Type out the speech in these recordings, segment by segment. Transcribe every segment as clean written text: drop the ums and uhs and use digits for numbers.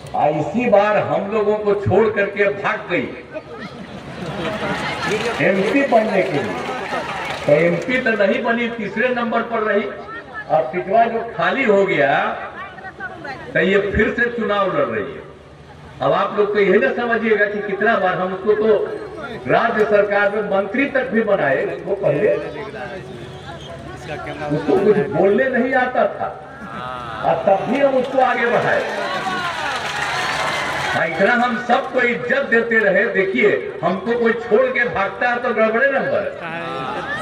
इसी बार हम लोगों को छोड़ करके भाग गई एमपी बनने के लिए। तो एमपी तो नहीं बनी, तीसरे नंबर पर रही। और पिछवा जो खाली हो गया तो ये फिर से चुनाव लड़ रही है। अब आप लोग तो यही ना समझिएगा कि कितना बार हम उसको तो राज्य सरकार में मंत्री तक भी बनाए। उसको पहले उसको कुछ बोलने नहीं आता था और तब भी हम उसको आगे बढ़ाए। इतना हम सबको इज्जत देते रहे। देखिए हमको कोई छोड़ के भागता है तो गड़बड़े नंबर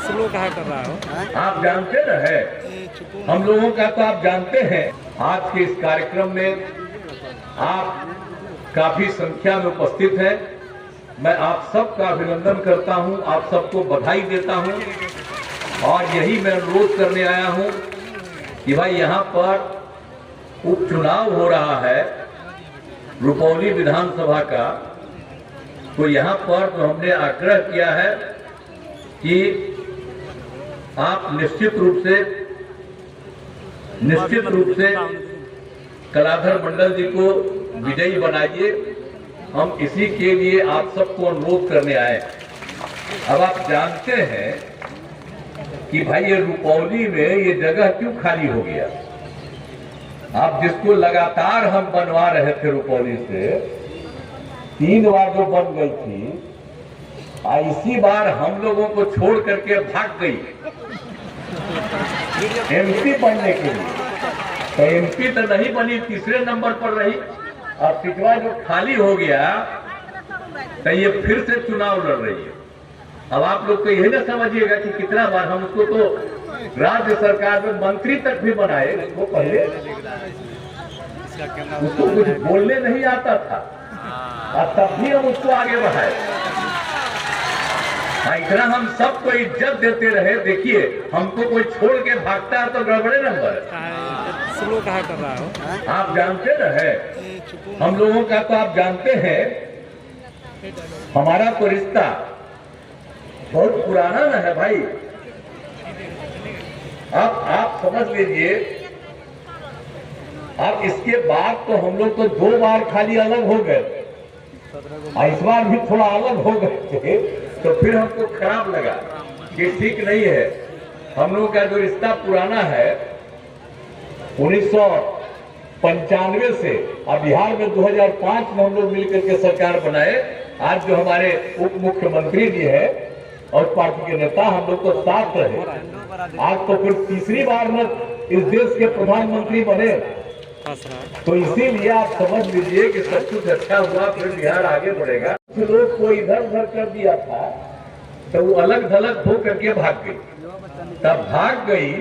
स्लो कहा कर रहा हो। आप जानते रहे हम लोगों का तो आप जानते हैं। आज के इस कार्यक्रम में आप काफी संख्या में उपस्थित हैं। मैं आप सबका अभिनंदन करता हूं, आप सबको बधाई देता हूं। और यही मैं अनुरोध करने आया हूं कि भाई यहां पर उपचुनाव हो रहा है रुपौली विधानसभा का। तो यहां पर तो हमने आग्रह किया है कि आप निश्चित रूप से कलाधर मंडल जी को विजयी बनाइए। हम इसी के लिए आप सबको अनुरोध करने आए। अब आप जानते हैं कि भाई ये रुपौली में ये जगह क्यों खाली हो गया। आप जिसको लगातार हम बनवा रहे थे रुपौली से, 3 बार जो बन गई थी, इसी बार हम लोगों को छोड़ करके भाग गई एमपी बनने के लिए। तो एमपी तो नहीं बनी, तीसरे नंबर पर रही। और पिछवा जो खाली हो गया तो ये फिर से चुनाव लड़ रही है। अब आप लोग तो यही ना समझिएगा कि कितना बार हम उसको तो राज्य सरकार में मंत्री तक भी बनाए। उसको पहले उसको कुछ बोलने नहीं आता था और तब भी हम उसको आगे बढ़ाए। इतना हम सबको इज्जत देते रहे। देखिए हमको कोई छोड़ के भागता है तो गड़बड़े नंबर स्लो कहा कर रहा हो। आप जानते रहे हम लोगों का तो आप जानते हैं। हमारा तो रिश्ता बहुत पुराना ना है भाई। आप समझ लीजिए। अब इसके बाद तो हम लोग तो 2 बार खाली अलग हो गए, इस बार भी थोड़ा अलग हो गए थे। तो फिर हमको खराब लगा कि ठीक नहीं है। हम लोगों का जो रिश्ता पुराना है 1995 से, और बिहार में 2005 में हम लोग मिलकर के सरकार बनाए। आज जो हमारे उप मुख्यमंत्री जी है और पार्टी के नेता, हम लोग तो साथ रहे। आज तो फिर तीसरी बार में इस देश के प्रधानमंत्री बने। तो इसीलिए आप समझ लीजिए कि सब कुछ अच्छा हुआ, फिर बिहार आगे बढ़ेगा। लोग को इधर उधर कर दिया था तो वो अलग थलग हो करके भाग गई। तब भाग गई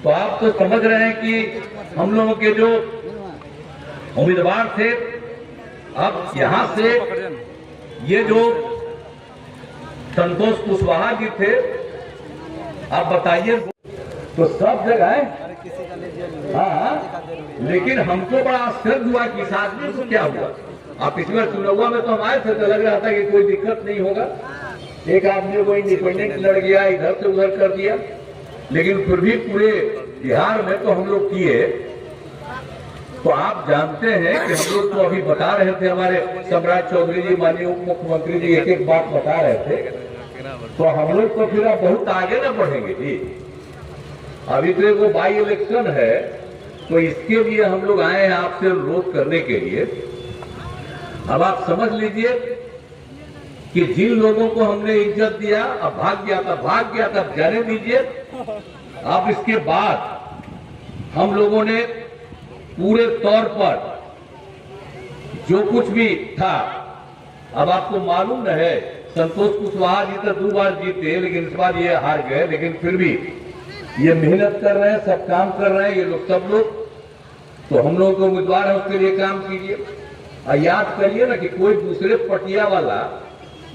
तो आप तो समझ रहे हैं कि हम लोगों के जो उम्मीदवार थे, अब यहां से ये जो संतोष कुशवाहा जी थे, आप बताइए। तो सब जगह हाँ, लेकिन हमको बड़ा आश्चर्य हुआ कि इस आदमी को क्या हुआ। आप पिछले चुनाव में तो हम आए थे तो लग रहा था कि कोई दिक्कत नहीं होगा। एक आदमी को इंडिपेंडेंट लड़ गया, इधर से उधर कर दिया, लेकिन फिर भी पूरे बिहार में तो हम लोग किए। तो आप जानते हैं कि हम लोग तो अभी बता रहे थे, हमारे सम्राट चौधरी जी माननीय उप मुख्यमंत्री जी एक एक बात बता रहे थे। तो हम लोग तो फिर अब बहुत आगे न बढ़ेंगे जी। अभी तो वो बाई इलेक्शन है, तो इसके लिए हम लोग आए हैं आपसे अनुरोध करने के लिए। अब आप समझ लीजिए कि जिन लोगों को हमने इज्जत दिया, अब भाग गया था, जाने दीजिए। अब इसके बाद हम लोगों ने पूरे तौर पर जो कुछ भी था, अब आपको मालूम है संतोष कुशवाहा जी तो 2 बार जीते, लेकिन इस बार ये हार गए। लेकिन फिर भी ये मेहनत कर रहे हैं, सब काम कर रहे हैं ये लोग, सब लोग। तो हम लोगों को उम्मीदवार है, उसके लिए काम कीजिए। और याद करिए ना कि कोई दूसरे पटिया वाला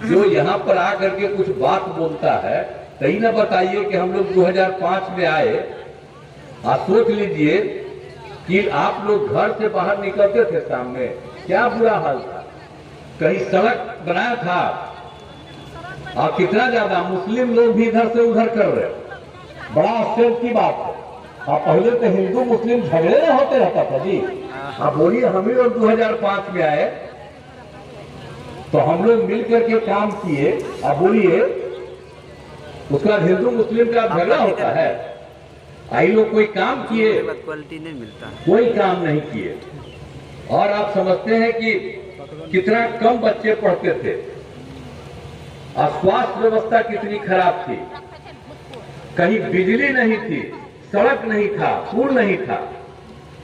जो यहाँ पर आकर के कुछ बात बोलता है, तो ही ना बताइए कि हम लोग 2005 में आए। आप सोच लीजिए कि आप लोग घर से बाहर निकलते थे, सामने क्या बुरा हाल था। कहीं सड़क बनाया था और कितना ज्यादा मुस्लिम लोग भी इधर से उधर कर रहे, बड़ा आश्चर्य की बात है। पहले तो हिंदू मुस्लिम झगड़े में होते रहता था जी। अब बोलिए हम ही लोग 2005 में आए तो हम लोग मिल करके काम किए। अब बोलिए उसका हिंदू मुस्लिम का झगड़ा होता है? आई लोग कोई काम किए? क्वालिटी नहीं मिलता, कोई काम नहीं किए। और आप समझते हैं कि कितना कम बच्चे पढ़ते थे और स्वास्थ्य व्यवस्था कितनी खराब थी। कहीं बिजली नहीं थी, सड़क नहीं था, पुल नहीं था।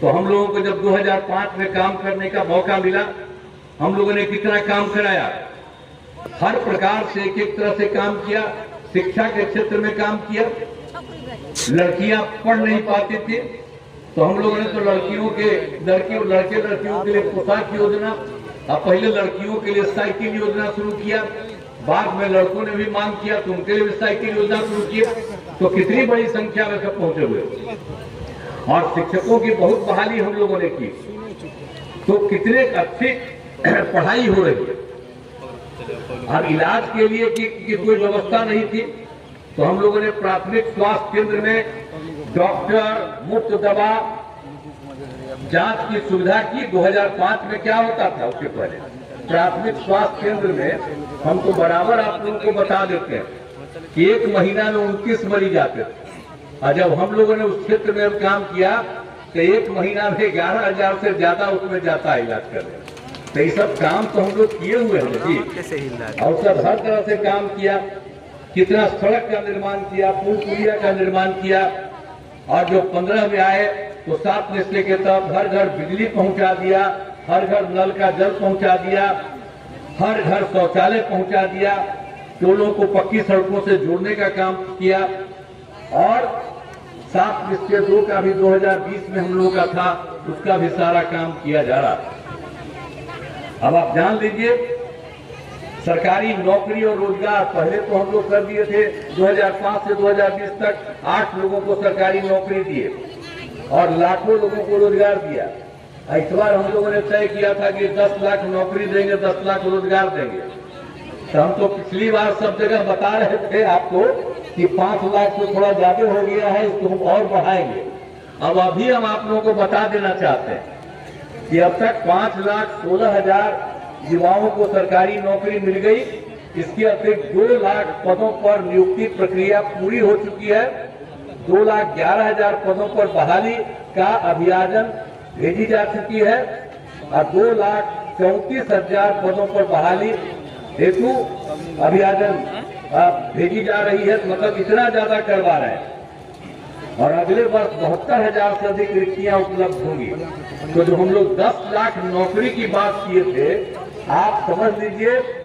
तो हम लोगों को जब 2005 में काम करने का मौका मिला, हम लोगों ने कितना काम कराया। हर प्रकार से एक एक तरह से काम किया। शिक्षा के क्षेत्र में काम किया। लड़कियां पढ़ नहीं पाती थी तो हम लोगों ने तो लड़के लड़कियों के लिए पोशाक योजना और पहले लड़कियों के लिए साइकिल योजना शुरू किया। बाद में लड़कों ने भी मांग किया तो उनके लिए भी साइकिल योजना शुरू किया। तो कितनी बड़ी संख्या में सब पहुंचे हुए। और शिक्षकों की बहुत बहाली हम लोगों ने की। तो कितने अच्छी पढ़ाई हो रही है। और इलाज के लिए की कोई व्यवस्था नहीं थी तो हम लोगों ने प्राथमिक स्वास्थ्य केंद्र में डॉक्टर, मुफ्त दवा, जांच की सुविधा की। 2005 में क्या होता था उसके पहले प्राथमिक स्वास्थ्य केंद्र में हम तो बराबर आप लोगों को बता देते हैं कि एक महीना में 29 मरीज आते थे। और जब हम लोगों ने उस क्षेत्र में काम किया तो एक महीना में 11,000 से ज्यादा उसमें जाता है इलाज करने। तो ये सब काम तो हम लोग किए हुए हैं जी। और सब हर तरह से काम किया। कितना सड़क का निर्माण किया, पुल पुलिया का निर्माण किया। और जो 15 में आए तो 7 निश्चय के तहत हर घर बिजली पहुंचा दिया, हर घर नल का जल पहुंचा दिया, हर घर शौचालय पहुंचा दिया, टोलों को पक्की सड़कों से जोड़ने का काम किया। और 7 निश्चय 2 का भी 2020 में हम लोगों का था, उसका भी सारा काम किया जा रहा। अब आप जान लीजिए सरकारी नौकरी और रोजगार पहले तो हम लोग कर दिए थे। 2005 से 2020 तक 8 लोगों को सरकारी नौकरी दिए और लाखों लोगों को रोजगार दिया। इस बार हम लोगों ने तय किया था कि 10 लाख नौकरी देंगे, 10 लाख रोजगार देंगे। तो हम तो पिछली बार सब जगह बता रहे थे आपको कि 5 लाख से थोड़ा ज्यादा हो गया है, इसको हम और बढ़ाएंगे। अब अभी हम आप लोगों को बता देना चाहते हैं कि अब तक 5,16,000 युवाओं को सरकारी नौकरी मिल गई। इसके अतिरिक्त 2 लाख पदों पर नियुक्ति प्रक्रिया पूरी हो चुकी है। 2,11,000 पदों पर बहाली का अभियान भेजी जा चुकी है और 2,34,000 पदों पर बहाली हेतु अभियान भेजी जा रही है। मतलब इतना ज्यादा करवा रहे हैं। और अगले वर्ष 72,000 से अधिक रिक्तियां उपलब्ध होंगी। तो जो हम लोग 10 लाख नौकरी की बात किए थे, आप समझ लीजिए